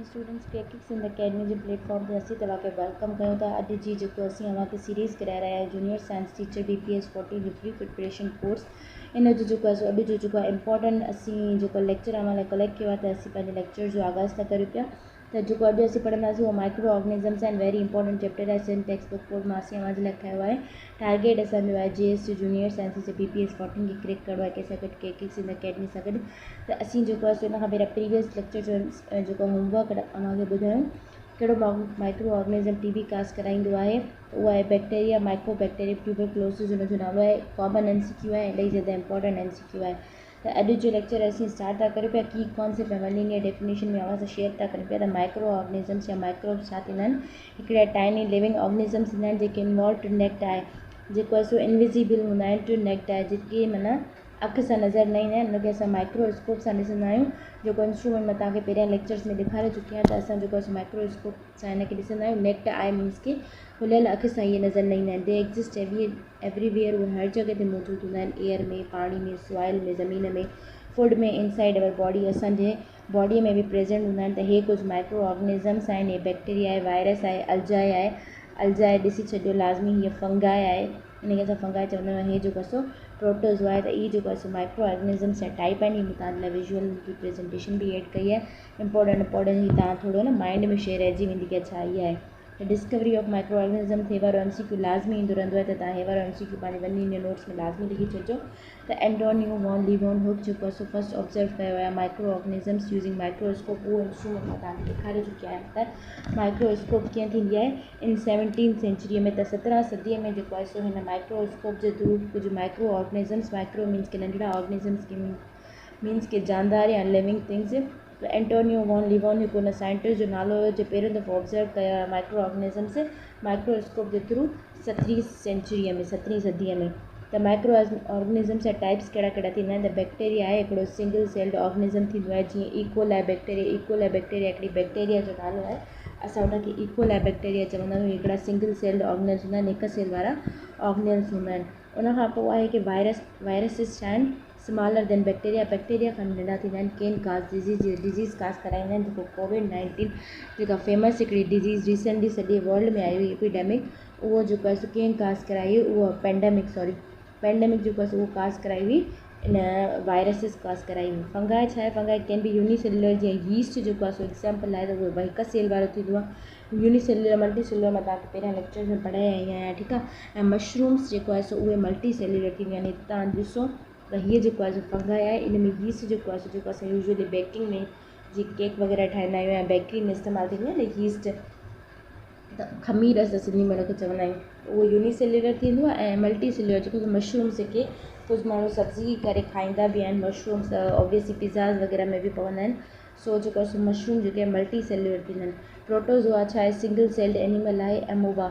Students केकिक्स in academy जो platform ते असीं तव्हांखे वेलकम कयूं था। अॼु जी जेको असीं अव्हांखे सीरीज़ कराए रहिया आहियूं जूनियर साइंस टीचर BPS 40 जो फ्री प्रिपरेशन कोर्स। इन जो जेको आहे अॼु जो जेको आहे इम्पॉर्टेंट असीं जेको लेक्चर अव्हां लाइ कलेक्ट कयो आहे त असीं पंहिंजे लेक्चर जो आगाज़ था करियूं पिया। त जेको अॼु असीं पढ़ंदासीं उहो micro organisms and very important chapter आहे। सिंध टेक्स्ट बुक कोड मां असीं अव्हांजे लाइ खयो आहे। टारगेट असांजो आहे JS जूनियर साइंस जे BPS 14 खे क्रैक करिणो आहे कंहिंसां गॾु केकिक्स इन अकेडमी सां गॾु। त असीं जेको आहे हुन खां पहिरियों प्रीवियस लेक्चर जो जेको होमवर्क अव्हांखे ॿुधायूं कहिड़ो माइक्रो ऑर्गेनिज़म TB कास्ट कराईंदो आहे। उहा आहे बैक्टीरिया माइक्रो बैक्टीरिया ट्यूबरक्लोसिस जो नालो आहे। कॉमन MCQ आहे, इलाही ज़्यादा इंपॉर्टेंट MCQ आहे। त अॼु जो लेक्चर असीं स्टार्ट था करियूं पिया की कॉन्सेप्ट वन लीनियर डेफिनेशन में अव्हां सां शेयर था करियूं पिया त माइक्रो ऑर्गेनिज़म्स या माइक्रोब्स छा थींदा आहिनि। हिकिड़ा टाइनी लिविंग ऑर्गेनिज़म्स थींदा आहिनि जेके इन्वॉल्व टू नेक्ट आहे, जेको आहे सो इनविजिबल हूंदा आहिनि, टू नेक्ट आहे, जेके माना अखि सां नज़र न ईंदा आहिनि। उनखे असां माइक्रोस्कोप सां ॾिसंदा आहियूं। जेको इंस्ट्रूमेंट मां तव्हांखे पहिरियां लेक्चर्स में ॾेखारे चुकी आहियां त असां जेको आहे माइक्रोस्कोप सां हिनखे ॾिसंदा आहियूं। नेक्ट आई मीन्स की खुलियल अखि सां इहे नज़र न ईंदा आहिनि। दे एग्ज़िस्ट एवरीवेयर, उहे हर जॻह ते मौजूदु हूंदा आहिनि। एयर में, पाणी में, सॉइल में, ज़मीन में, फूड में, इनसाइड अवर बॉडी, असांजे बॉडीअ में बि प्रेज़ेंट हूंदा आहिनि। त हे कुझु माइक्रो ऑर्गेनिज़म्स आहिनि। हे बैक्टीरिया आहे, वायरस आहे, अल्जाए आहे। अल्जाए ॾिसी छॾियो लाज़मी, हीअ फंगाए आहे, इनखे असां फंगाए चवंदा आहियूं। हे जेको आहे प्रोटोज़ोआ आहे। त इहे जेको आहे माइक्रो ऑर्गेनिज़म्स जा टाइप आहिनि। हीअ तव्हां लाइ विजुअल रिप्रेज़ेंटेशन बि एड कई आहे। इंपॉर्टेंट ही तव्हां थोरो न माइंड में शइ रहिजी वेंदी की छा इहा आहे। त डिस्कवरी ऑफ माइक्रो ऑर्गेनिज़म हे वारो MCQ लाज़मी ईंदो रहंदो आहे। त तव्हां हे वारो MCQ पंहिंजे वन लीनियर नोट्स में लाज़मी लिखी छॾिजो। त एंटोनियो वॉन लीवनहुक जेको आहे फर्स्ट ऑब्जर्व कयो आहे माइक्रो ऑर्गेनिज़म्स यूज़िंग माइक्रोस्कोप। उहो इंस्ट्रूमेंट मां तव्हांखे ॾेखारे चुकी आहियां त माइक्रोस्कोप कीअं थींदी आहे इन 17th सेंचुरी में। त 17वीं सदीअ में जेको आहे हिन माइक्रोस्कोप जे थ्रू कुझु माइक्रो ऑर्गेनिज़म्स, माइक्रो मीन्स के नंढड़ा ऑर्गेनिज़म्स के मीन्स के जानदार या लिविंग थिंग्स। त एंटोनियो वॉन लीवनहुक उन साइंटिस्ट जो नालो हुयो जो पहिरियों दफ़ो ऑब्ज़र्व कया माइक्रो ऑर्गेनिज़म्स माइक्रोस्कोप जे थ्रू 17वीं सेंचुरीअ में, 17वीं सदीअ में। त माइक्रो ऑर्गेनिज़म्स जा टाइप्स कहिड़ा कहिड़ा थींदा आहिनि। त बैक्टीरिया आहे, हिकिड़ो सिंगल सेल्ड ऑर्गेनिज़म थींदो आहे। जीअं इकोलाई बैक्टीरिया, इकोलाई बैक्टीरिया हिकिड़ी बैक्टीरिया जो नालो आहे। असां उनखे इकोलाई बैक्टीरिया चवंदा आहियूं। हिकिड़ा सिंगल सेल्ड ऑर्गेनिज़म्स हूंदा आहिनि, हिकु सेल वारा ऑर्गेनिज़म्स हूंदा आहिनि। उनखां पोइ आहे की वायरसिस छा आहिनि, स्मॉलर देन बैक्टीरिया, बैक्टीरिया खां नंढा थींदा आहिनि। केन कास्ट डिज़ीज़ कास्ट कराईंदा आहिनि। जेको COVID-19 जेका फेमस हिकिड़ी डिज़ीज़ रिसेंटली सॼे वर्ल्ड में आई हुई एपिडेमिक, उहो जेको आहे केन कास्ट कराई हुई। उहो पेंडेमिक जेको आहे उहो कास्ट कराई हुई इन वायरसिस कास्ट कराई हुई। फंगाए छा आहे, फंगाए कैन बि यूनिसेल्युलर, जीअं यीस्ट जेको आहे एग्जाम्पल आहे त उहो हिकु सेल वारो थींदो आहे। यूनिसेल्युलर मल्टी सेल्युलर मां तव्हांखे पहिरियां लेक्चर में पढ़ाए आई आहियां, ठीकु आहे। ऐं मशरूम्स जेको आहे उहे मल्टी सेल्युलर थींदियूं आहिनि। तव्हां ॾिसो त हीअ जेको आहे फंगाए आहे, इन में यीस्ट जेको आहे जेको असां यूजुअली बेकिंग में जीअं केक वग़ैरह ठाहींदा आहियूं ऐं बेकरी में इस्तेमालु थींदी आहे न यीस्ट, त खमीर असां सिंधी में हुनखे चवंदा आहियूं। उहो यूनिसेल्युलर थींदो आहे। ऐं मल्टी सेल्युलर जेको मशरूम्स जेके कुझु माण्हू सब्ज़ी करे खाईंदा बि आहिनि। मशरूम्स ऑब्वियसली पिज़्ज़ाज़ वग़ैरह में बि पवंदा आहिनि। सो जेको आहे मशरूम जेके मल्टी सेल्युलर थींदा आहिनि। प्रोटोज़ोआ छा आहे, सिंगल सेल्ड एनिमल आहे। अमोबा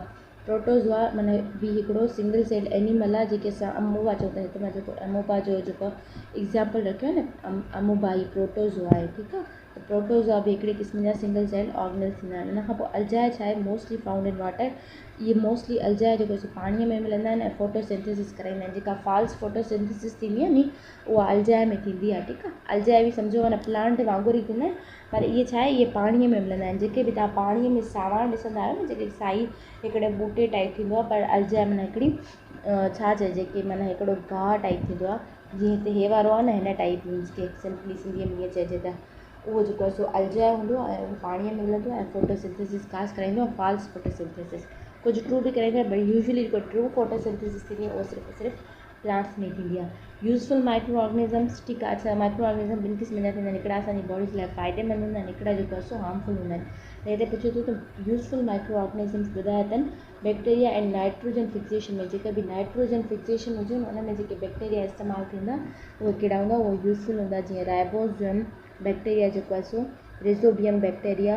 प्रोटोज़ोआ माना बि हिकिड़ो सिंगल सेल्ड एनिमल आहे, जेके असां अमोबा चवंदा आहियूं। हिते मां जेको अमोबा जो जेको एग्ज़ाम्पल रखियो आहे न, अमोबा ही प्रोटोज़ोआ आहे, ठीकु आहे। त प्रोटोज़ोआ बि हिकिड़े क़िस्म जा सिंगल सेल्ड ऑर्गेनिज़म थींदा आहिनि। उनखां पोइ अल्जाए छा आहे, मोस्टली फाउंड इन वाटर। इहे मोस्टली अल्जाए जेको पाणीअ में मिलंदा आहिनि ऐं फोटोसिंथेसिस कराईंदा आहिनि। जेका फॉल्स फोटोसिंथेसिस थींदी आहे नी, उहा अल्जाए में थींदी आहे, ठीकु आहे। अल्जाए बि सम्झो माना प्लांट वांगुरु ई थींदा आहिनि, पर इहे छा आहे, इहे पाणीअ में मिलंदा आहिनि। जेके बि तव्हां पाणीअ में सावण ॾिसंदा आहियो न, जेके साई हिकिड़े ॿूटे टाइप थींदो आहे, पर अल्जाए माना हिकिड़ी छा चइजे की माना हिकिड़ो गाह टाइप थींदो आहे। जीअं हिते हे वारो आहे न, हिन टाइप मीन्स के सिंपली सिंधीअ में ईअं चइजे त उहो जेको आहे अल्जाए हूंदो आहे ऐं उहो पाणीअ में मिलंदो आहे ऐं फोटोसिंथेसिस कास्ट कराईंदो आहे। फॉल्स फोटोसिंथेसिस कुझु ट्रू बि कराईंदो आहे, बट यूजुअली जेको ट्रू फोटोसिंथेसिस थींदी आहे उहा सिर्फ़ु प्लांट्स में थींदी आहे। यूज़फुल माइक्रो ऑर्गेनिज़म्स, ठीकु आहे। अच्छा, माइक्रो ऑर्गेनिज़म ॿिनि क़िस्म जा थींदा आहिनि। हिकिड़ा असांजी बॉडी जे लाइ फ़ाइदेमंद हूंदा आहिनि, हिकिड़ा जेको आहे हार्मफुल हूंदा आहिनि। त हिते पुछे थो त यूज़फुल माइक्रो ऑर्गेनिज़म्स ॿुधाया अथनि बैक्टीरिया ऐं नाइट्रोजन फिक्सेशन में। जेके बि नाइट्रोजन फिक्सेशन हुजे न, उन में जेके बैक्टीरिया इस्तेमालु थींदा उहे कहिड़ा हूंदा, उहे यूज़फुल हूंदा। जीअं राइबोसोम बैक्टीरिया जेको आहे rhizobium bacteria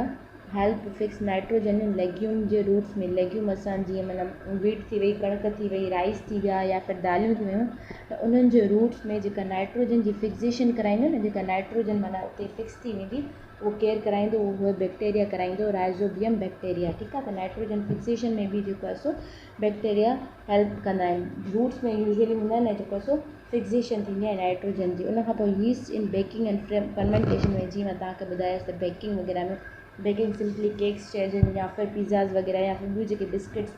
help fix nitrogen in legume जे रूट्स में। लेग्यूम असां जीअं माना वीट थी वई, कणक थी वई, राइस थी विया या फिर दालियूं थी वियूं, त उन्हनि जे रूट्स में जेका नाइट्रोजन जी फिक्सेशन कराईंदो न, जेका नाइट्रोजन माना उते फिक्स थी वेंदी, उहो केरु कराईंदो, उहो बैक्टीरिया कराईंदो, राइज़ोबियम बैक्टीरिया, ठीकु आहे। त नाइट्रोजन फिक्सेशन में बि जेको आहे बैक्टीरिया हेल्प कंदा आहिनि। रूट्स में यूजुअली हूंदा आहिनि जेको आहे फिक्सेशन थींदी आहे नाइट्रोजन जी। उनखां पोइ यीस्ट इन बेकिंग एंड फर्मेंटेशन में, जीअं मां तव्हांखे ॿुधायांसि त बेकिंग वग़ैरह में बेकिंग सिंपली केक्स चइजनि या फिर पिज़्ज़ाज़ वग़ैरह या फिर ॿियूं जेके बिस्किट्स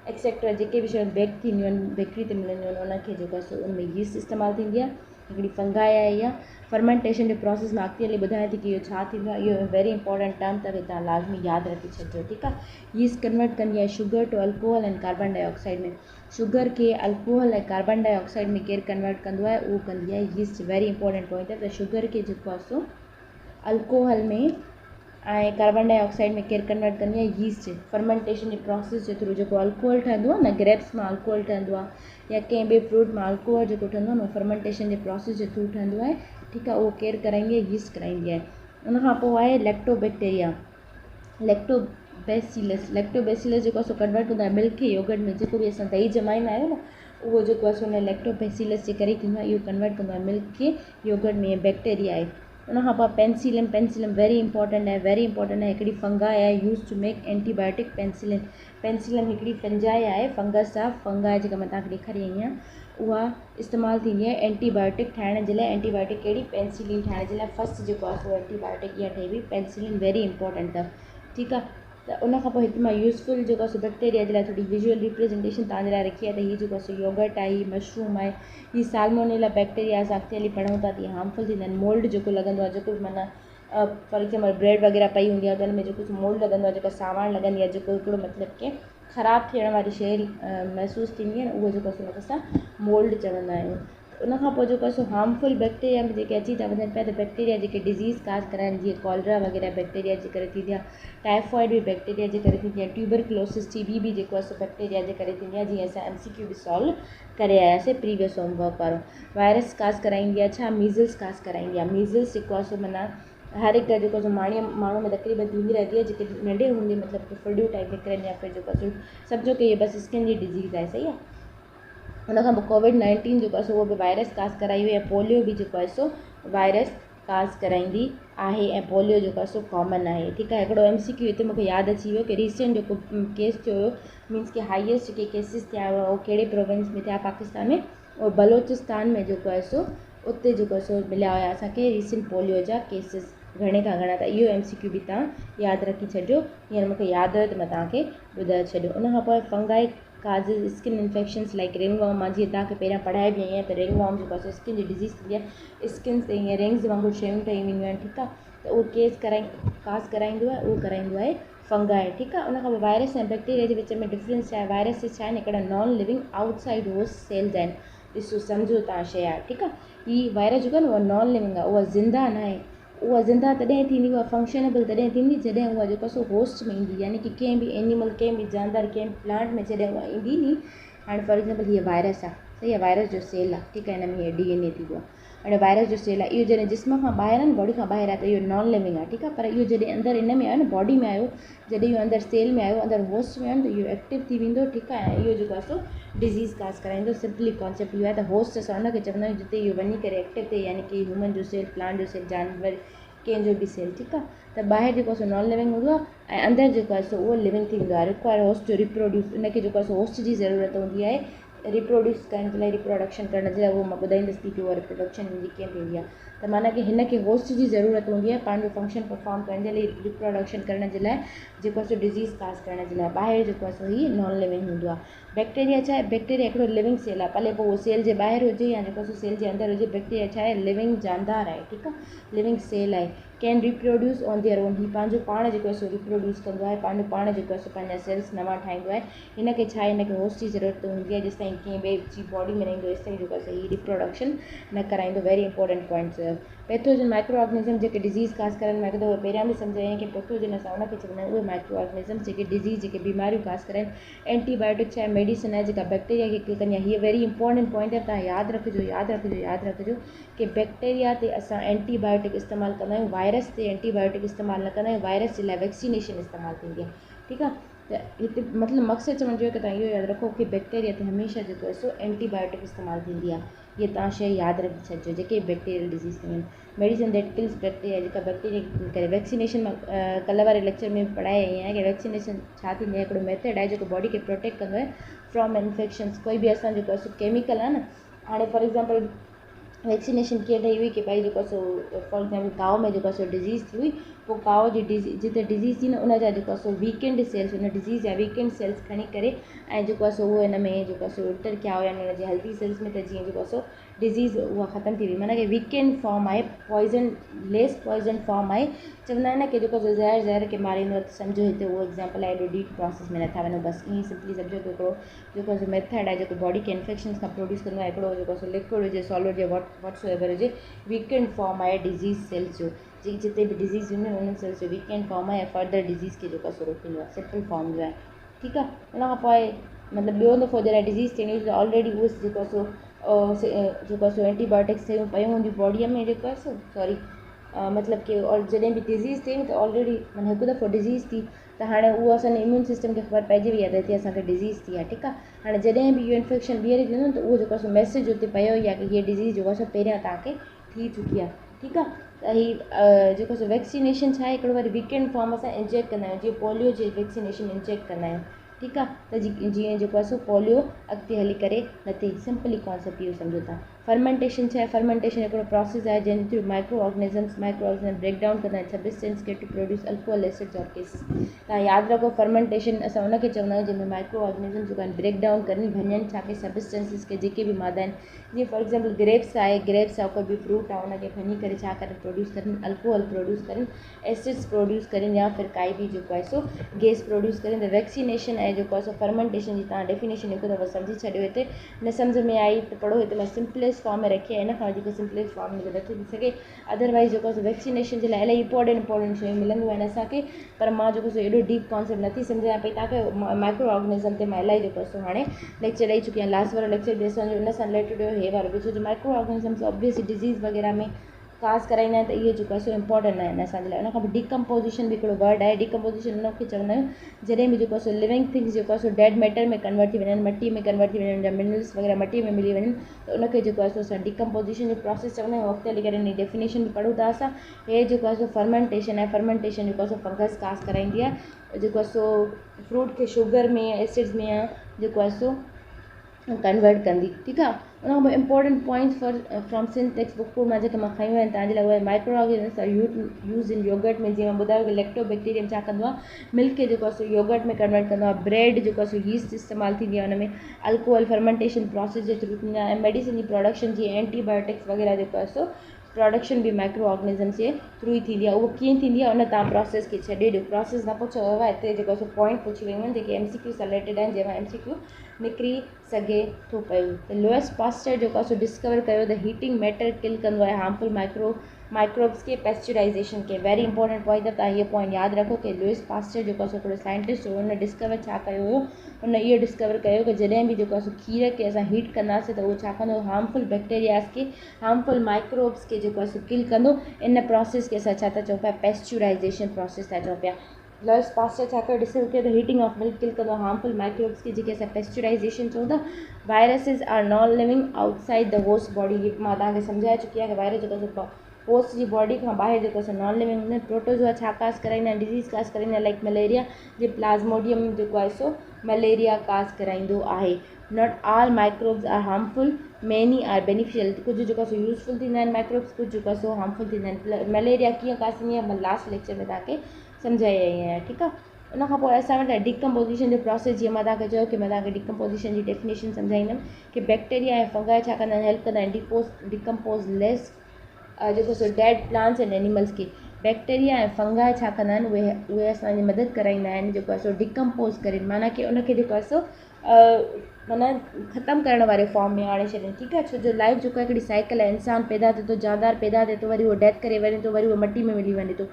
एक्सेट्रा जेके बि शयूं बेक थींदियूं आहिनि बेकरी ते मिलंदियूं आहिनि उनखे जेको आहे सो उनमें यीस्ट इस्तेमालु थींदी आहे। हिकिड़ी फंगाई आहे इहा फर्मेंटेशन जे प्रोसेस में अॻिते हली ॿुधायां थी की इहो छा थींदो आहे। इहो वेरी इंपॉर्टेंट टर्म अथव तव्हां लाज़मी यादि रखी छॾिजो ठीकु आहे। यीस्ट कन्वर्ट कंदी आहे sugar to alcohol and carbon dioxide में। शुगर खे अल्कोहल ऐं कार्बन डाइऑक्साइड में केरु कन्वर्ट कंदो आहे उहो कंदी आहे यीस्ट। वेरी इंपॉर्टेंट पॉइंट आहे त शुगर खे जेको आहे सो अल्कोहल में ऐं कार्बन डाइऑक्साइड में केरु कन्वर्ट कंदी आहे यीस्ट। फर्मेंटेशन जे प्रोसेस जे थ्रू जेको अल्कोहल ठहंदो आहे न ग्रेप्स मां अल्कोहल ठहंदो आहे या कंहिं ॿिए फ्रूट मां अल्कोहल जेको ठहंदो आहे न फर्मेंटेशन जे प्रोसेस जे थ्रू ठहंदो आहे ठीकु आहे। उहो केरु कराईंदी आहे यीस्ट कराईंदी आहे। उनखां पोइ आहे लैक्टोबैक्टीरिया लैक्टोबैसिलस जेको आहे सो कन्वर्ट कंदो आहे मिल्क खे योगर्ट में। जेको बि असां दही जमाईंदा आहियूं न उहो जेको आहे सो हुन लैक्टोबैसिलस जे करे थींदो आहे। इहो कन्वर्ट कंदो आहे मिल्क खे योगर्ट में बैक्टीरिया आहे। उनखां पोइ पेंसिलिन वेरी इंपॉर्टेंट आहे हिकिड़ी फंगाई आहे use to make antibiotic. Penicillin हिकिड़ी फंजाई आहे फंगस आहे फंगाई जेका मां तव्हांखे ॾेखारी आई आहियां उहा इस्तेमालु थींदी आहे एंटीबायोटिक ठाहिण जे लाइ। एंटीबायोटिक कहिड़ी पेंसिलिन ठाहिण जे लाइ फस्ट जेको आहे सो एंटीबायोटिक इहा ठही हुई पेंसिलिन वेरी इंपॉर्टेंट अथव ठीकु आहे। त उनखां पोइ हिकु मां यूज़फुल जेको आहे सो बैक्टीरिया जे लाइ थोरी विजुअल रिप्रेजेंटेशन तव्हांजे लाइ रखी आहे त हीअ जेको आहे सो योगर्ट आहे हीअ मशरूम आहे हीअ साल्मोनेला बैक्टीरिया असां अॻिते हली पढ़ूं था तीअं हार्मफुल थींदा आहिनि। मोल्ड जेको लॻंदो आहे जेको माना फॉर एक्ज़ाम्पल ब्रेड वग़ैरह पई हूंदी आहे त हुन में जेको मोल्ड लॻंदो आहे जेका सावण लॻंदी आहे जेको हिकिड़ो मतिलबु की ख़राबु थियण वारी शइ महसूसु थींदी आहे न उहो जेको आहे सो असां मोल्ड चवंदा आहियूं। उनखां पोइ जेको आहे सो हार्मफुल बैक्टीरिया में जेके अची था वञनि पिया त बैक्टीरिया जेके डिज़ीज़ काज़ कराइनि जीअं कॉलरा वग़ैरह बैक्टीरिया जे करे थींदी आहे। टाइफॉइड बि बैक्टीरिया जे करे थींदी आहे। ट्यूबरक्लोसिस TB बि जेको आहे सो बैक्टीरिया जे करे थींदी आहे जीअं असां MCQ बि सॉल्व करे आयासीं प्रीवियस होमवर्क वारो। वायरस काज़ कराईंदी आहे छा मीज़ल्स काज़ कराईंदी आहे। मीज़ल्स जेको आहे सो माना हर हिकु जेको सो माण्हू में तकरीबन थींदी रहंदी आहे जेके नंढे हूंदे मतिलबु फुडियूं टाइप निकिरनि या फिर जेको आहे सो सम्झो की इहे बसि स्किन जी डिज़ीज़ आहे सही आहे। उनखां पोइ कोविड-19 जेको आहे सो उहो बि वायरस काज़ कराई हुई ऐं पोलियो बि जेको आहे सो वायरस काज़ कराईंदी आहे ऐं पोलियो जेको आहे सो कॉमन आहे ठीकु आहे। हिकिड़ो MCQ हिते मूंखे यादि अची वियो की रीसेंट जेको केस थियो हुयो मीन्स की हाईएस्ट जेके केसिस थिया हुआ उहो कहिड़े प्रोविंस में थिया पाकिस्तान में उहो बलोचिस्तान में जेको आहे सो उते जेको आहे सो मिलिया हुया असांखे रीसेंट पोलियो जा केसिस घणे खां घणा। त इहो MCQ बि तव्हां यादि रखी छॾिजो हींअर मूंखे यादि हुयो त मां तव्हांखे ॿुधाए छॾियो। उनखां पोइ fungi causes skin infections like ringworm मां जीअं तव्हांखे पहिरियां पढ़ाए बि आई आहियां त रिंगवॉर्म जेको आहे स्किन जी डिज़ीज़ थींदी आहे स्किन ते ईअं रिंग्स वांगुरु शयूं ठही वेंदियूं आहिनि ठीकु आहे। त उहो काज़ कराईंदो आहे उहो कराईंदो आहे फंगाई ठीकु आहे। उनखां पोइ वायरस ऐं बैक्टीरिया जे विच में डिफरेंस छा आहे। वायरस छा आहिनि हिकिड़ा non living outside host cells आहिनि। ॾिसो सम्झो तव्हां शइ आहे ठीकु आहे। हीअ वायरस जेको आहे न उहा नॉन लिविंग आहे उहा ज़िंदा न आहे। उहा ज़िंदा तॾहिं थींदी उहा फंक्शनेबल तॾहिं थींदी जॾहिं उहा जेको आहे सो होस्ट में ईंदी यानी की कंहिं बि एनिमल कंहिं बि जानवर कंहिं प्लांट में जॾहिं उहा ईंदी नी। हाणे फॉर एक्ज़ाम्पल हीअ वायरस आहे सही आहे वायरस जो सेल आहे ठीकु आहे। हिन में हीअ DNA थींदो आहे। हाणे वायरस जो सेल आहे इहो जॾहिं जिस्म खां ॿाहिरि आहे न बॉडी खां ॿाहिरि आहे त इहो नॉन लिविंग आहे ठीकु आहे। पर इहो जॾहिं अंदरि इन में आयो न बॉडी में आयो जॾहिं इहो अंदरि सेल में आयो अंदरि होस्ट में आयो न त इहो एक्टिव थी वेंदो ठीकु आहे। ऐं इहो जेको आहे सो डिज़ीज़ काज़ कराईंदो। सिंपली कॉन्सेप्ट इहो आहे त होस्ट असां हुनखे चवंदा आहियूं जिते इहो वञी करे एक्टिव थिए यानी की ह्यूमन जो सेल प्लांट जो सेल जानवर कंहिंजो बि सेल ठीकु आहे। त ॿाहिरि जेको आहे सो नॉन लिविंग हूंदो आहे ऐं अंदरि जेको आहे सो उहो लिविंग थींदो आहे। रिक्वायर होस्ट जो रिप्रोड्यूस उनखे जेको आहे सो होस्ट जी ज़रूरत हूंदी आहे रिप्रोड्यूस करण जे लाइ रिप्रोडक्शन करण जे लाइ। उहो मां ॿुधाईंदसि थी की उहा रिप्रोडक्शन हिनजी कीअं थींदी आहे। त माना की हिन खे होस्ट जी ज़रूरत हूंदी आहे पंहिंजो फंक्शन परफॉर्म करण जे लाइ रिप्रोडक्शन करण जे लाइ जेको आहे सो डिज़ीज़ काज़ करण जे लाइ। ॿाहिरि जेको आहे सो हीअ नॉन लिविंग हूंदो आहे। बैक्टीरिया छा आहे बैक्टीरिया हिकिड़ो लिविंग सेल आहे भले पोइ उहो सेल जे ॿाहिरि हुजे या जेको आहे सो सेल जे अंदरि हुजे। बैक्टीरिया छा आहे लिविंग जानदार आहे ठीकु आहे लिविंग सेल आहे। Can reproduce on their own. हीअ पंहिंजो पाण जेको आहे सो रिप्रोड्यूस कंदो आहे पंहिंजो पाण जेको आहे सो पंहिंजा सेल्स नवां ठाहींदो आहे। हिनखे छा आहे हिनखे होस्ट जी ज़रूरत हूंदी आहे जेसिताईं कंहिं ॿिए जी बॉडी में रहंदो तेसिताईं जेको आहे सो हीअ रिप्रोडक्शन न कराईंदो। Very important points. Pathogen micro organism जेके डिज़ीज़ काज़ करनि मां हिकु दफ़ो पहिरियां बि सम्झाई कि पैथोजन असां उनखे चवंदा आहियूं उहे माइक्रो ऑर्गेनिज़म जेके डिज़ीज़ जेके बीमारियूं काज़ कराइनि। एंटीबायोटिक छा आहे मेडिसिन आहे जेका बैक्टीरिया खे किल कंदी आहे। हीअ वेरी इंपॉर्टेंट पॉइंट आहे तव्हां यादि रखिजो कि बैक्टीरिया ते असां एंटीबायोटिक इस्तेमालु कंदा आहियूं वायरस ते एंटीबायोटिक इस्तेमालु न कंदा आहियूं। वायरस जे लाइ वैक्सीनेशन इस्तेमालु थींदी आहे ठीकु आहे। त हिते मतिलबु मक़सदु चवण जो आहे की तव्हां इहो यादि रखो कि बैक्टीरिया ते हमेशह जेको आहे सो एंटीबायोटिक इस्तेमालु थींदी आहे। हीअ तव्हां शइ यादि रखी छॾिजो जेके बैक्टीरियल डिज़ीज़ थियूं आहिनि। मेडिसिन दैट किल्स बैक्टीरिया जेका बैक्टीरिया करे वैक्सीनेशन मां कल्ह वारे लेक्चर में पढ़ाए आई आहियां कि वैक्सीनेशन छा थींदी आहे हिकिड़ो मेथड आहे जेको बॉडी खे प्रोटेक्ट कंदो आहे फ्रॉम इन्फेक्शन्स। कोई बि असां जेको आहे सो केमिकल आहे न हाणे फॉर एक्ज़ाम्पल वैक्सीनेशन कीअं ठही हुई कि भाई जेको आहे सो फॉर एग्जाम्पल काव में जेको आहे सो डिज़ीज़ थी हुई, पोइ काव जी जिते डिज़ीज़ थी न उन जा जेको आहे सो वीकेंड सेल्स, उन डिज़ीज़ जा वीकेंड सेल्स खणी करे ऐं जेको आहे सो उहो हिन में जेको आहे सो इंटर कया हुया हुन जे हेल्दी सेल्स में, त जीअं जेको आहे सो डिज़ीज़ उहा ख़तमु थी वई। माना कि वीकेंड फॉर्म आहे, पॉइज़न लेस पॉइज़न फॉर्म आहे। चवंदा आहिनि न कि जेको ज़हर खे मारींदो आहे, त सम्झो हिते उहो एग्ज़ाम्पल आहे, एॾो डीप प्रोसेस में नथा वञो, बसि ईअं सिंपली सम्झो कि हिकिड़ो जेको आहे मेथड आहे जेको बॉडी खे इन्फेक्शन्स खां प्रोड्यूस कंदो आहे, हिकिड़ो जेको आहे लिक्विड हुजे, सॉलिड हुजे, वॉट्सएवर हुजे, वीकेंड फॉर्म आहे डिज़ीज़ सेल्स जो, जिते बि डिज़ीज़ हूंदियूं आहिनि उन्हनि सेल्स जो वीकेंड फॉर्म आहे ऐं फर्दर डिज़ीज़ खे जेको आहे सो रोकींदो आहे, सिंपल फॉर्म जो आहे। ठीकु आहे। उन खां पोइ मतिलबु ॿियो दफ़ो जॾहिं डिज़ीज़ थियणी हुजे त ऑलरेडी उहो जेको आहे सो जेको आहे सो एंटीबायोटिक्स थियूं पियूं हूंदियूं बॉडीअ में, जेको आहे सो सॉरी मतिलबु कि और जॾहिं बि डिज़ीज़ थिए त ऑलरेडी माना हिकु दफ़ो डिज़ीज़ थी त हाणे उहो असांजे इम्यून सिस्टम खे ख़बर पइजी वई आहे त हिते असांखे डिज़ीज़ थी आहे। ठीकु आहे। हाणे जॾहिं बि इहो इन्फेक्शन ॿीहर थींदो न त उहो जेको आहे सो मैसेज हुते पियो ई आहे कि हीअ डिज़ीज़ जेको आहे सो पहिरियां तव्हांखे थी चुकी आहे। ठीकु आहे। त हीअ जेको सो वैक्सीनेशन छा आहे, हिकिड़ो वरी वीकेंड फॉर्म असां इंजेक्ट कंदा आहियूं, जीअं पोलियो जी वैक्सीनेशन इंजेक्ट कंदा आहियूं। ठीकु आहे। त जीअं जेको आहे सो पोलियो अॻिते हली करे न थिए, सिंपली कॉन्सेप्ट इहो सम्झो था। फर्मेंटेशन छा आहे, फर्मेंटेशन हिकिड़ो प्रोसेस आहे जंहिं through microorganisms break down कंदा आहिनि सब्सटेंस खे टू प्रोड्यूस अल्कोहल एसिड्स और केसिस। तव्हां यादि रखो फर्मेंटेशन असां उनखे चवंदा आहियूं जंहिंमें माइक्रो ऑर्गेनिज़म्स जेको आहिनि ब्रेक डाउन करनि, भञनि छा के सब्सटेंसिस खे, जेके बि मादा आहिनि, जीअं फॉर एक्ज़ाम्पल ग्रेप्स आहे, ग्रेप्स आहे कोई बि फ्रूट आहे, उनखे भञी करे छा करे प्रोड्यूस करनि, अल्कोहल प्रोड्यूस करनि, एसिड्स प्रोड्यूस करनि, या फिर काई बि जेको आहे सो गैस प्रोड्यूस करनि। त वैक्सीनेशन ऐं जेको आहे सो फर्मेंटेशन जी तव्हां डेफिनेशन हिकु दफ़ो सम्झी छॾियो, हिते न सम्झ में आई त पढ़ो, हिते मां सिंपलेस्ट फॉर्म में रखी आहे, इन खां वधीक सिंपलेस्ट फॉर्म में नथी थी सघे। अदरवाइज़ जेको आहे वैक्सीनेशन जे लाइ इलाही इंपॉर्टेंट शयूं मिलंदियूं आहिनि असांखे, पर मां जेको सो एॾो डीप कॉन्सेप्ट नथी सम्झायां पई तव्हांखे। माइक्रो ऑर्गेनिज़म ते मां इलाही जेको आहे सो हाणे लेक्चर ॾेई चुकी आहियां, लास्ट वारो लेक्चर बि असांजो इन सां रिलेटेड हुयो, हे वारो बि, छो जो माइक्रो ऑर्गेनिज़म्स ऑब्वियसली डिज़ीज़ वग़ैरह में काज़ कराईंदा आहिनि, त इहे जेको आहे सो इंपॉर्टेंट आहिनि असांजे लाइ। उन खां पोइ डिकम्पोज़िशन बि हिकिड़ो वर्ड आहे, डिकम्पोज़िशन उनखे चवंदा आहियूं जॾहिं बि जेको आहे सो लिविंग थिंग्स जेको आहे सो डेड मैटर में कन्वर्ट थी वञनि, मट्टी में कन्वर्ट थी वञनि, या मिनरल्स वग़ैरह मट्टी में मिली वञनि, त उनखे जेको आहे सो असां डिकम्पोज़िशन जो प्रोसेस चवंदा आहियूं। अॻिते हली करे हिन डेफिनेशन बि पढ़ूं था असां। हे जेको आहे सो फर्मेंटेशन आहे, फर्मेंटेशन जेको आहे सो फंगस काज़ कराईंदी आहे, जेको आहे सो फ्रूट खे शुगर में, एसिड्स में जेको आहे सो कन्वर्ट कंदी। ठीकु आहे। उन खां पोइ important points from science textbook मां जेके मां खयूं आहिनि तव्हांजे लाइ, microorganisms are used in yogurt में, जीअं मां ॿुधायो कि लैक्टोबैक्टीरियम छा कंदो आहे, मिल्क खे जेको आहे सो योगर्ट में कन्वर्ट कंदो आहे, ब्रेड जेको आहे सो यीस्ट इस्तेमालु थींदी आहे, हुन में अल्कोहल फर्मेंटेशन प्रोसेस जे थ्रू थींदी आहे, ऐं मेडिसिन जी प्रोडक्शन जीअं एंटीबायोटिक्स वग़ैरह जेको आहे सो प्रोडक्शन बि माइक्रो ऑर्गेनिज़म्स जे थ्रू ई थींदी आहे। उहो कीअं थींदी आहे, उन तव्हां प्रोसेस खे छॾे ॾियो, प्रोसेस न पुछियो वियो आहे हिते, जेको आहे सो पॉइंट पुछी वियूं आहिनि जेके MCQ सां रिलेटेड आहिनि, जंहिंमां MCQ निकिरी सघे थो पियो। त लुइस पास्चर जेको आहे सो डिस्कवर कयो त हीटिंग मैटर किल कंदो आहे हार्मफुल माइक्रोब्स खे, पेस्चुराइज़ेशन खे। वेरी इंपॉर्टेंट पॉइंट आहे, तव्हां इहो पॉइंट यादि रखो कि लुइस पास्चर जेको आहे सो हिकिड़ो साइंटिस्ट हुयो, हुन डिस्कवर छा कयो हुयो, हुन इहो डिस्कवर कयो कि जॾहिं बि जेको आहे सो खीर खे असां हीट कंदासीं त उहो छा कंदो, हार्मफुल बैक्टीरियाज़ खे, हार्मफुल माइक्रोब्स खे जेको आहे सो किल कंदो। इन प्रोसेस खे असां छा था चऊं पिया, पेस्चुराइज़ेशन प्रोसेस था चऊं पिया। लुइस पास्चर छा कयो, डिस्कवर कयो त हीटिंग ऑफ मिल्क किल कंदो हार्मफुल माइक्रोब्स खे, जेके असां पेस्चुराइज़ेशन चऊं था। Viruses are non living outside the host body, मां तव्हांखे सम्झाए चुकी आहे कि वायरस जेको आहे सो होस्ट जी बॉडी खां ॿाहिरि जेको आहे नॉन लिविंग हूंदा आहिनि। प्रोटोज़ोआ छा काज़ कराईंदा आहिनि, डिज़ीज़ काज़ कराईंदा आहिनि, लाइक मलेरिया जे प्लाज़्मोडियम जेको आहे सो मलेरिया काज़ कराईंदो आहे। Not all microbes are harmful, many are beneficial. कुझु जेको आहे सो यूज़फुल थींदा आहिनि माइक्रोब्स, कुझु जेको आहे सो हार्मफुल थींदा आहिनि। मलेरिया कीअं काज़ थींदी आहे, मां लास्ट लेक्चर में तव्हांखे सम्झाई आई आहियां। ठीकु आहे। उन खां पोइ असां वटि डिकम्पोज़िशन जो प्रोसेस, जीअं मां तव्हांखे चयो कि मां तव्हांखे डिकम्पोज़िशन जी डेफिनेशन सम्झाईंदमि कि बैक्टीरिया ऐं फंगाई छा कंदा आहिनि, हेल्प कंदा आहिनि डिकम्पोज़ लेस जेको सो डेड प्लांट्स एंड एनिमल्स खे। बैक्टीरिया ऐं फंगाई छा कंदा आहिनि, उहे असांजी मदद कराईंदा आहिनि जेको आहे सो डिकम्पोज़ करे, माना कि उनखे जेको आहे सो माना ख़तमु करण वारे फॉर्म में आणे छॾनि। ठीकु आहे। छो जो लाइफ जेको आहे हिकिड़ी साइकिल आहे, इंसान पैदा थिए थो, जानदार पैदा थिए थो, वरी उहो डेथ करे वञे थो, वरी उहो मटी में मिली वञे थो,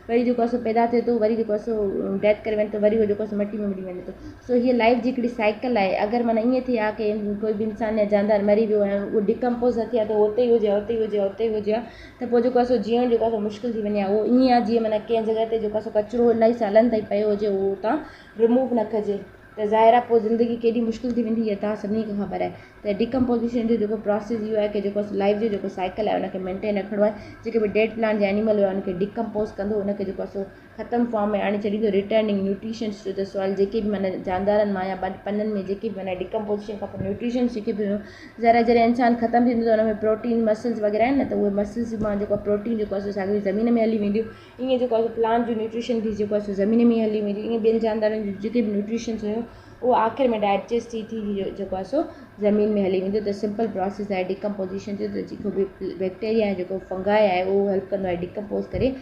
वरी जेको आहे सो पैदा थिए थो, वरी जेको आहे सो डेथ करे वञे थो, वरी उहो जेको आहे सो मटी में मिली वञे थो। सो हीअ लाइफ जी हिकिड़ी साइकिल आहे। अगरि माना ईअं थिए आहे कि कोई बि इंसान या जानदार मरी वियो आहे, उहो डिकम्पोज़ न थिए त उते ई हुजे, उते ई हुजे, उते ई हुजे, त पोइ जेको आहे सो जीअण जेको आहे सो मुश्किल थी वञे आहे। उहो ईअं आहे जीअं माना कंहिं जॻह ते जेको आहे सो कचिरो इलाही सालनि ताईं पियो हुजे, उहो उतां रिमूव न कजे, त ज़ाहिर आहे पोइ ज़िंदगी केॾी मुश्किल थी वेंदी आहे, तव्हां सभिनी खे ख़बर आहे। त डिकम्पोजिशन जो जेको प्रोसेस इहो आहे कि जेको लाइफ जो जेको साइकिल आहे उनखे मेंटेन रखिणो आहे। जेके बि डेड प्लांट या एनिमल हुआ उनखे डिकम्पोज कंदो, उनखे जेको आहे ख़तमु फॉर्म में आणे छॾींदो, returning nutritions to the soil. जेके बि माना जानदारनि मां या पननि में जेके बि माना डिकम्पोजिशन खां पोइ न्यूट्रिशंस जेके बि हुयूं, जॾहिं इंसान ख़तमु थींदो त हुन में प्रोटीन मसल्स वग़ैरह आहिनि न, त उहे मसल्स मां जेको प्रोटीन जेको आहे साॻी ज़मीन में हली वेंदियूं। ईअं जेको आहे प्लांट जो न्यूट्रिशन बि जेको आहे ज़मीन में हली वेंदियूं। ईअं ॿियनि जानदारनि जूं जेके बि न्यूट्रिशंस हुयूं उहो आख़िर में डाइजेस्ट थी जेको आहे ज़मीन में हली वेंदो। त सिंपल प्रोसेस आहे डिकम्पोजिशन जो। त जेको बि बैक्टीरिया आहे जेको फंगाई आहे उहो हेल्प कंदो आहे डिकम्पोज करे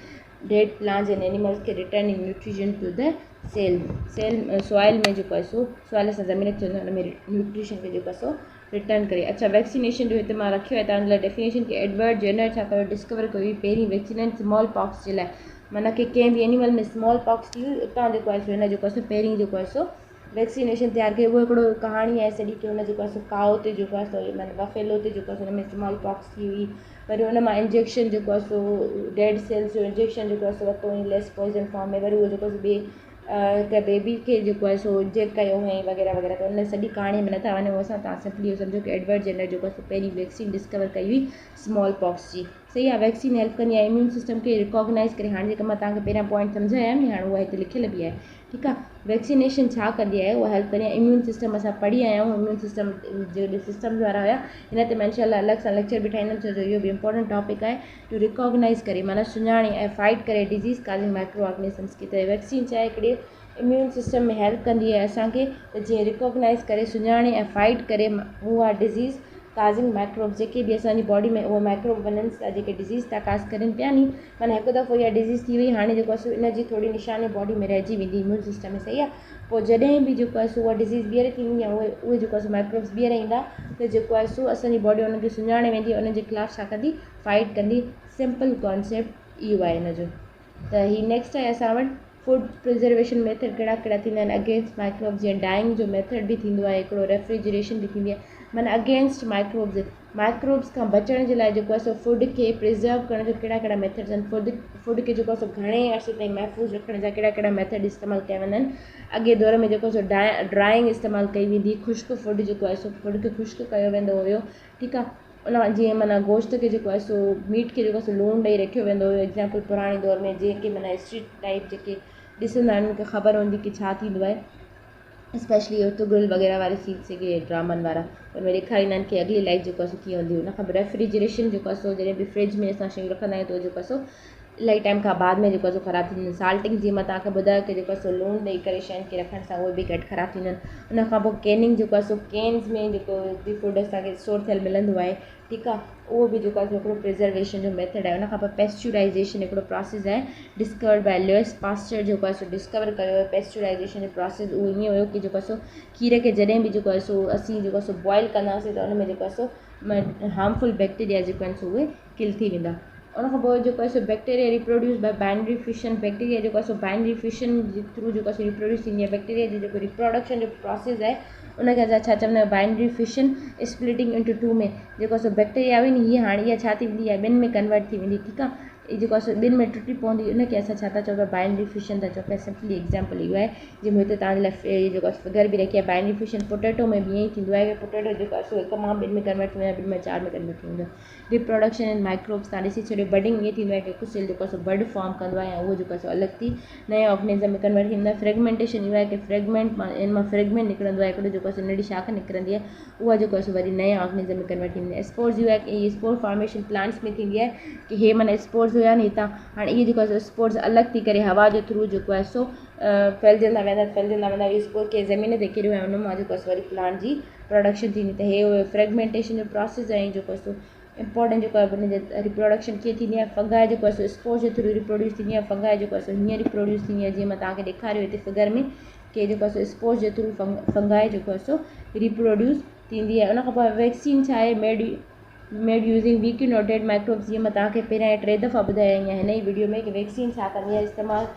डेड प्लांट्स एंड एनिमल्स खे returning nutrition to the cell soil में जेको आहे सॉइल सां ज़मीन खे हुन में न्यूट्रिशन खे जेको आहे रिटर्न करे। अच्छा, वैक्सीनेशन जो हिते मां रखियो आहे तव्हांजे लाइ डेफिनेशन कि एडवर्ड जेनर छा कयो, डिस्कवर कई पहिरीं वैक्सीन स्मॉल पॉक्स जे लाइ। माना कि कंहिं बि एनिमल में स्मॉल पॉक्स थी हुई, उतां जेको आहे हिन जेको आहे पहिरीं जेको आहे वैक्सीनेशन तयारु कई। उहो हिकिड़ो कहाणी आहे सॼी कि हुन जेको आहे काओ ते जेको आहे माना बफेलो ते जेको आहे हुन में स्मॉल पॉक्स थी हुई। वरी हुन मां इंजेक्शन जेको आहे डेड सेल्स जो इंजेक्शन जेको आहे वरितो हुई लेस पॉइज़न फॉर्म में। वरी उहो जेको ॿिए हिकु बेबी खे जेको आहे इंजेक्ट कयो हुई वग़ैरह वग़ैरह। त हुन सॼी कहाणी में नथा वञूं असां, तव्हां सिंपली इहो सम्झो कि एडवर्ड जेनर जेको आहे पहिरीं वैक्सीन डिस्कवर कई हुई स्मॉल पॉक्स जी। सही आहे, वैक्सीन हेल्प कंदी आहे इम्यून सिस्टम खे रिकॉग्नाइज़ करे। हाणे जेका मां तव्हांखे पहिरियां पॉइंट सम्झाया नी, हाणे उहा हिते लिखियल बि आहे, ठीकु आहे। वैक्सीनेशन छा कंदी आहे, उहा हेल्प कंदी आहे इम्यून सिस्टम। असां पढ़ी आया आहियूं इम्यून सिस्टम जो सिस्टम वारा हुया। हिन ते मां इंशाल्लाह अलॻि सां लेक्चर बि ठाहींदमि, छो जो इहो बि इंपॉर्टेंट टॉपिक आहे। टू रिकॉग्नाइज़ करे माना सुञाणे ऐं फाइट करे डिज़ीज़ काज़िंग माइक्रो ऑर्गेनिजम्स खे। त वैक्सीन छा आहे, हिकिड़ी इम्यून सिस्टम में हेल्प कंदी आहे असांखे, त जीअं रिकॉग्नाइज़ करे सुञाणे ऐं फाइट करे उहा डिज़ीज़ काज़िंग माइक्रोब्स जेके बि असांजी बॉडी में उहे माइक्रोब वञनि था, जेके डिज़ीज़ था काज़ करनि पिया नी। माना हिकु दफ़ो इहा डिज़ीज़ थी वई, हाणे जेको आहे इन जी थोरी निशानी बॉडी में रहिजी वेंदी इम्यून सिस्टम में। सही आहे, पोइ जॾहिं बि जेको आहे उहा डिज़ीज़ ॿीहर थींदी आहे, उहे जेको आहे माइक्रोब्स ॿीहर ईंदा, त जेको आहे असांजी बॉडी उनखे सुञाणे वेंदी, उन जे ख़िलाफ़ु छा कंदी, फाइट कंदी। सिंपल कॉन्सेप्ट इहो आहे हिन जो। त हीउ नेक्स्ट आहे असां वटि फूड प्रिजर्वेशन मेथड कहिड़ा कहिड़ा थींदा आहिनि अगेंस्ट माइक्रोब्स। जीअं डाइंग जो मेथड बि थींदो आहे हिकिड़ो, रेफ्रिजरेशन बि थींदी आहे, माना अगेंस्ट माइक्रोब्स खां बचण जे लाइ जेको आहे फूड खे प्रिज़र्व करण जो कहिड़ा कहिड़ा मेथड्स आहिनि। फूड खे जेको आहे घणे अरसे ताईं महफ़ूज़ रखण जा कहिड़ा कहिड़ा मेथड इस्तेमालु कया वेंदा आहिनि। अॻे दौर में जेको ड्राइंग इस्तेमालु कई वेंदी, ख़ुश्क फूड जेको आहे फूड खे ख़ुश्क कयो वेंदो हुयो, ठीकु आहे। उन जीअं माना गोश्त खे जेको आहे मीट खे जेको आहे लूणु ॾेई रखियो वेंदो हुयो। एग्ज़ाम्पल पुराणे दौर में जेके माना हिस्ट्री टाइप जेके ॾिसंदा आहिनि उनखे ख़बर हूंदी कि छा थींदो आहे। स्पेशली तुगुल वग़ैरह वारे सीन्स जेके ड्रामनि वारा, उनमें ॾेखारींदा आहिनि कि अॻली लाइफ जेको आहे कीअं हूंदी। उन खां पोइ रेफ्रिजरेशन जेको आहे जॾहिं बि फ्रिज में असां शयूं रखंदा आहियूं त जेको आहे इलाही टाइम खां बाद में जेको आहे ख़राबु थींदियूं आहिनि। साल्टिंग जीअं मां तव्हांखे ॿुधायो कि जेको आहे लूणु ॾेई करे शयुनि खे रखण सां उहे बि घटि ख़राबु थींदियूं आहिनि। उन खां पोइ कैनिंग जेको आहे केन्स में जेको बि फूड असांखे स्टोर थियल मिलंदो आहे, ठीकु आहे, उहो बि जेको आहे हिकिड़ो प्रिजर्वेशन जो मेथड आहे। उन खां पोइ पेस्चुराइज़ेशन हिकिड़ो प्रोसेस आहे, डिस्कवर्ड बाय लुइस पास्चर जेको आहे डिस्कवर कयो आहे पेस्चुराइज़ेशन जो प्रोसेस। उहो ईअं हुयो कि जेको आहे खीर खे जॾहिं बि जेको आहे असीं जेको आहे बॉइल कंदासीं त उन में जेको आहे हार्मफुल बैक्टीरिया जेको आहिनि उहे किल थी वेंदा। उन खां पोइ जेको आहे bacteria reproduce by binary fission. Bacteria जेको आहे बाइनरी फिशन जे थ्रू जेको आहे रिप्रोड्यूस थींदी आहे। बैक्टीरिया जो जेको रिप्रोडक्शन जो प्रोसेस आहे उनखे असां छा चवंदा आहियूं, binary fission splitting into two में जेको आहे बैक्टीरिया हुई नी, हीअ हाणे इहा छा थी वेंदी आहे, ॿिनि में कन्वर्ट थी वेंदी, ठीकु आहे। इहा जेको आहे ॿिनि में टुटी पवंदी, उनखे असां छा था चऊं पिया, बाइनरी फिशन था चऊं पिया। सिंपली एग्जाम्पल इहो आहे जंहिंमें हिते तव्हांजे लाइ जेको आहे फिगर बि रखी आहे। बाइनरी फिशन पोटेटो में बि ईअं ई थींदो आहे कि पोटेटो जेको आहे हिकु मां ॿिनि में कन्वर्ट थी वेंदो आहे, ॿिनि में 4 में कन्वर्ट थी वेंदो आहे। रिप्रोडक्शन इन माइक्रोब्स तव्हां ॾिसी छॾियो। बडिंग ईअं थींदो आहे कि कुझु सेल जेको आहे बड फॉर्म कंदो आहे ऐं उहो जेको आहे अलॻि थी नए ऑर्गेनिज़म में कन्वर्ट थींदो आहे। फ्रेगमेंटेशन इहो आहे कि फ्रेगमेंट मां इन मां फ्रेगमेंट निकिरंदो आहे, हिकिड़ो जेको आहे नंढी शाख निकिरंदी आहे, उहा जेको आहे वरी नए ऑर्गेनिज़म में कन्वर्ट थींदी आहे। स्पोर्स इहो आहे कि इहे स्पोर फॉर्मेशन प्लांट्स में थींदी आहे कि हे माना स्पोर्स हुया नी हितां, हाणे इहे जेको आहे स्पोर्स अलॻि थी करे हवा जे थ्रू जेको आहे फैलिजंदा वेंदा। इहे स्पोर खे ज़मीन ते किरियो ऐं उन मां जेको आहे वरी प्लांट जी प्रोडक्शन थींदी। त हे फ्रेगमेंटेशन जो प्रोसेस आहे जेको आहे इंपॉर्टेंट जेको आहे उनजे रिप्रोडक्शन कीअं थींदी आहे। फंगाई जेको आहे स्पोर जे थ्रू रिप्रोड्यूस थींदी आहे। फंगाई जेको आहे हीअं रिप्रोड्यूस थींदी आहे जीअं मां तव्हांखे ॾेखारियो हिते फिगर में कि जेको आहे स्पोर जे थ्रू फंगाई जेको आहे रिप्रोड्यूस थींदी आहे। उन खां पोइ वैक्सीन छा आहे, मेड यूज़िंग वीकेंड और डेड माइक्रोब्स। जीअं मां तव्हांखे पहिरियां 3 दफ़ा ॿुधाया आहिनि हिन ई वीडियो में कि वैक्सीन छा कंदी आहे, इस्तेमालु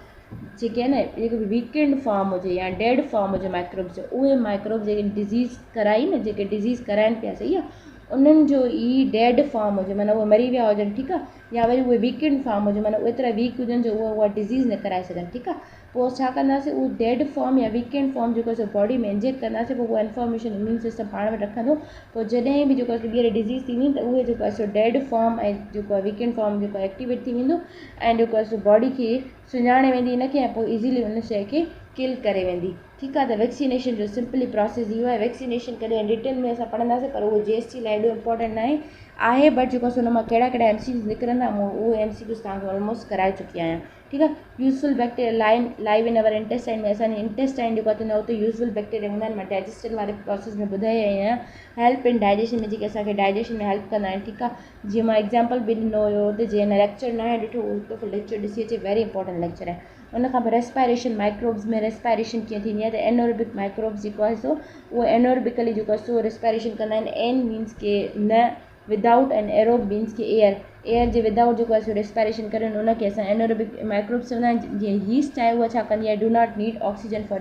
जेके आहे न जेके वीकेंड फॉर्म हुजे या डेड फॉर्म हुजे माइक्रोब्स जो, उहे माइक्रोब्स जेके डिज़ीज़ कराई न, जेके डिज़ीज़ कराइनि पिया, सही आहे, उन्हनि जो ई डेड फॉर्म हुजे, माना उहे मरी विया हुजनि, ठीकु आहे, या वरी उहे वीकेंड फॉर्म हुजनि, माना एतिरा वीक हुजनि जो उहा डिज़ीज़ न कराए सघनि। ठीकु आहे, पोइ छा कंदासीं, उहो डेड फॉर्म या वीकेंड फॉर्म जेको आहे बॉडी में इंजेक्ट कंदासीं, पोइ उहा इंफॉर्मेशन इम्यून सिस्टम पाण में रखंदो। पोइ जॾहिं बि जेको आहे ॿीहर डिज़ीज़ थींदी त उहे जेको आहे डेड फॉर्म ऐं जेको आहे वीकेंड फॉर्म जेको आहे एक्टिवेट थी वेंदो ऐं जेको आहे बॉडी खे सुञाणे वेंदी इनखे ऐं पोइ इज़ीली उन शइ खे किल करे वेंदी। ठीकु आहे, त वैक्सीनेशन जो सिंपली प्रोसेस इहो आहे। वैक्सीनेशन कॾहिं डिटेल में असां पढ़ंदासीं, पर उहो GST लाइ एॾो इंपॉर्टेंट न आहे बट जेको आहे हुन मां कहिड़ा कहिड़ा MCQs निकिरंदा उहे MCQs तव्हांखे ऑलमोस्ट कराए चुकी आहियां। ठीकु आहे, useful bacteria live in our intestine में असांजी इंटेस्टाइन जेको आहे उते यूज़फुल बैक्टीरिया हूंदा आहिनि। मां डाइजेस्टन वारे प्रोसेस में ॿुधाई आहियां, हेल्प इन डाइजेशन में जेके असांखे डाइजेशन में हेल्प कंदा आहिनि। ठीकु आहे, जीअं मां एग्जाम्पल बि ॾिनो हुयो हुते, जीअं लेक्चर न आहे ॾिठो उहो लेक्चर ॾिसी अचे, वेरी इंपॉर्टेंट लेक्चर आहे। उन खां पोइ रेस्पायरेशन, माइक्रोब्स में रेस्पायरेशन कीअं थींदी आहे, त एनोरेबिक माइक्रोब्स जेको आहे उहो एनोरेबिकली जेको आहे रेस्पायरेशन कंदा आहिनि। एन मीन्स के न, विदाउट एंड एरोब मीन्स के एयर जे विदाउट जेको आहे रेस्पायरेशन कनि उनखे असां एनोरेबिक माइक्रोब्स चवंदा आहिनि। जीअं यीस्ट आहे उहा छा कंदी आहे, do not need oxygen for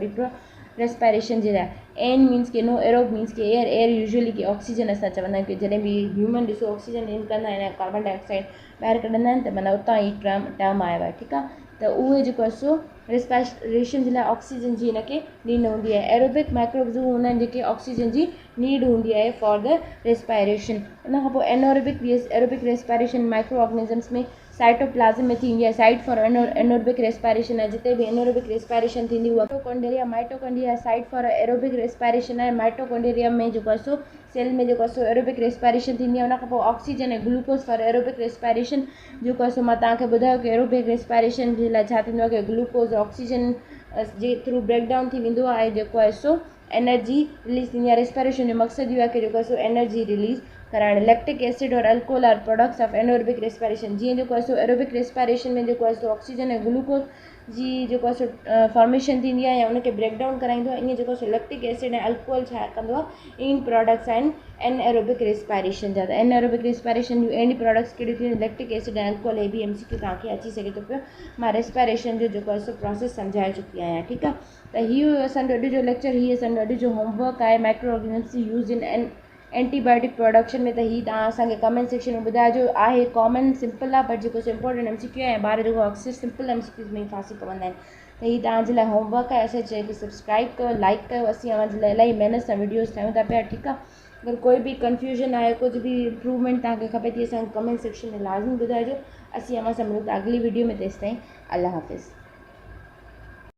respiration जे लाइ। एन मीन्स के नो, एरोब मीन्स के एयर यूजुअली के ऑक्सीजन असां चवंदा आहियूं कि जॾहिं बि ह्यूमन ॾिसो ऑक्सीजन इन कंदा आहिनि ऐं कार्बन डाइऑक्साइड ॿाहिरि कढंदा आहिनि, त माना उतां ई टर्म आयो आहे। ठीकु आहे, त उहे जेको आहे रेस्पायरेशन जे लाइ ऑक्सीजन जी हिनखे नीड हूंदी आहे। एरोबिक माइक्रोब्स हूंदा आहिनि जेके ऑक्सीजन जी नीड हूंदी आहे फॉर द रेस्पायरेशन। उन खां पोइ एरोबिक रेस्पायरेशन माइक्रो ऑर्गेनिजम्स में साइटोप्लाज़म में थींदी आहे। साइट फॉर एनोरेबिक रेस्पायरेशन आहे, जिते बि एनोरेबिक रेस्पायरेशन थींदी उहा mitochondria site for aerobic respiration आहे। माइटोकॉन्ड्रिया में जेको आहे सेल में जेको आहे एरोबिक रेस्पायरेशन थींदी आहे। उन खां पोइ ऑक्सीजन ऐं ग्लूकोज फॉर एरोबिक रेस्पायरेशन जेको आहे मां तव्हांखे ॿुधायो कि एरोबिक रेस्पायरेशन जे लाइ छा थींदो आहे कि ग्लूकोज ऑक्सीजन जे थ्रू ब्रेकडाउन थी वेंदो आहे ऐं जेको आहे एनर्जी रिलीज़ थींदी आहे। रेस्पायरेशन जो मक़सदु इहो आहे कि जेको आहे एनर्जी रिलीज़ कराइणु। लैक्टिक एसिड और alcohol are products of anaerobic respiration. जीअं जेको आहे एरोबिक रेस्पायरेशन में जेको आहे ऑक्सीजन ऐं ग्लूकोज जी जेको आहे फॉर्मेशन थींदी आहे या उनखे ब्रेकडाउन कराईंदो आहे, ईअं जेको आहे लैक्टिक एसिड ऐं अल्कोहल छा कंदो आहे, इन प्रोडक्ट्स आहिनि एनएरोबिक रेस्पायरेशन जा। त एनएरोबिक रेस्पायरेशन जूं एनी प्रोडक्ट्स कहिड़ियूं थींदियूं, लैक्टिक एसिड ऐं अल्कोहल। हे बि MCQ तव्हांखे अची सघे थो पियो। मां रेस्पायरेशन जो जेको आहे प्रोसेस सम्झाए चुकी आहियां। ठीकु आहे, त हीउ असांजो अॼु जो लेक्चर, हीउ असांजो अॼु जो होमवर्क आहे। Micro organisms use in antibiotic production में, त हीउ तव्हां असांखे कमेंट सेक्शन में ॿुधाइजो। आहे कॉमन सिंपल आहे, बट जेको इंपॉर्टेंट MCQ आहे ऐं ॿार जेको अक्सर सिंपल MCQs में ई फासी पवंदा आहिनि। त हीउ तव्हांजे लाइ होमवर्क आहे। असां चए कि सब्सक्राइब कयो, लाइक कयो। असीं अव्हांजे लाइ इलाही महिनत सां वीडियोस ठाहियूं था पिया। ठीकु आहे, अगरि कोई बि कंफ्यूजन आहे, कुझु बि इम्प्रूवमेंट तव्हांखे खपे थी, असांखे कमेंट सेक्शन में लाज़मी ॿुधाइजो। असीं अव्हां सां मिलूं था अगली वीडियो में। तेसिताईं अल्लाह हाफ़िज़।